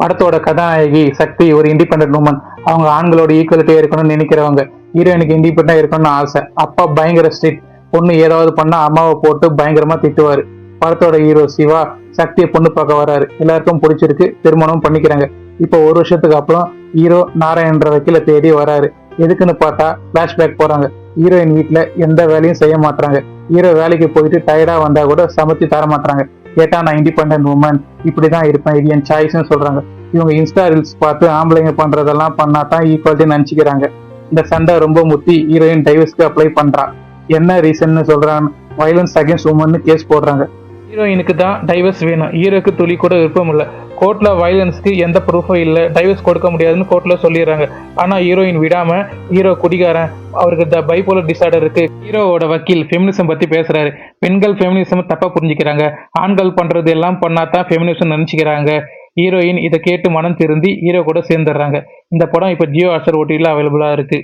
படத்தோட கதாநாயகி சக்தி ஒரு இண்டிபெண்டன்ட் உமன். அவங்க ஆண்களோட ஈக்குவலிட்டியா இருக்கணும்னு நினைக்கிறவங்க. ஹீரோயினுக்கு இண்டிபெண்டா இருக்கணும்னு ஆசை. அப்பா பயங்கர ஸ்ட்ரிக்ட். பொண்ணு ஏதாவது பண்ணா அம்மாவை போட்டு பயங்கரமா திட்டுவாரு. படத்தோட ஹீரோ சிவா சக்தியை பொண்ணு பார்க்க வராரு. எல்லாருக்கும் பிடிச்சிருக்கு, திருமணம் பண்ணிக்கிறாங்க. இப்போ ஒரு வருஷத்துக்கு அப்புறம் ஹீரோ நாராயணன்ற வக்கீல தேடி வராரு. எதுக்குன்னு பார்த்தா பிளாஷ்பேக் போறாங்க. ஹீரோயின் வீட்டுல எந்த வேலையும் செய்ய மாட்டாங்க. ஹீரோ வேலைக்கு போயிட்டு டயர்டா வந்தா கூட சமைச்சு தர மாட்டாங்க. கேட்டா நான் இண்டிபெண்டன்ட் உமன், இப்படிதான் இருப்பேன், இது என் சாய்ஸ்னு சொல்றாங்க. இவங்க இன்ஸ்டா ரீல்ஸ் பார்த்து ஆம்பளைங்க பண்றதெல்லாம் பண்ணா தான் ஈக்குவாலிட்டி நினைச்சுக்கிறாங்க. இந்த சண்டை ரொம்ப முத்தி ஹீரோயின் டைவர்ஸ்க்கு அப்ளை பண்றா. என்ன ரீசன்னு சொல்றான், வயலன்ஸ் அகேன்ஸ்ட் உமன் கேஸ் போடுறாங்க. ஹீரோயினுக்கு தான் டைவர்ஸ் வேணும், ஹீரோக்கு துளி கூட விருப்பம் இல்லை. கோர்ட்ல வயலன்ஸ்க்கு எந்த ப்ரூஃபும் இல்லை, டைவர்ஸ் கொடுக்க முடியாதுன்னு கோர்ட்ல சொல்லிடுறாங்க. ஆனா ஹீரோயின் விடாம, ஹீரோ குடிகாரன், அவருக்கு பைபோலர் டிசார்டர் இருக்கு. ஹீரோவோட வக்கீல் ஃபெமினிசம் பத்தி பேசுறாரு. பெண்கள் ஃபெமினிசம் தப்பா புரிஞ்சுக்கிறாங்க, ஆண்கள் பண்றது எல்லாம் பண்ணாதான் ஃபெமினிசம் நினைச்சுக்கிறாங்க. ஹீரோயின் இதை கேட்டு மனம் திருந்தி ஹீரோ கூட சேர்ந்துடுறாங்க. இந்த படம் இப்ப ஜியோ ஹாட்ஸ்டார் ஓடிடில அவைலபிளா இருக்கு.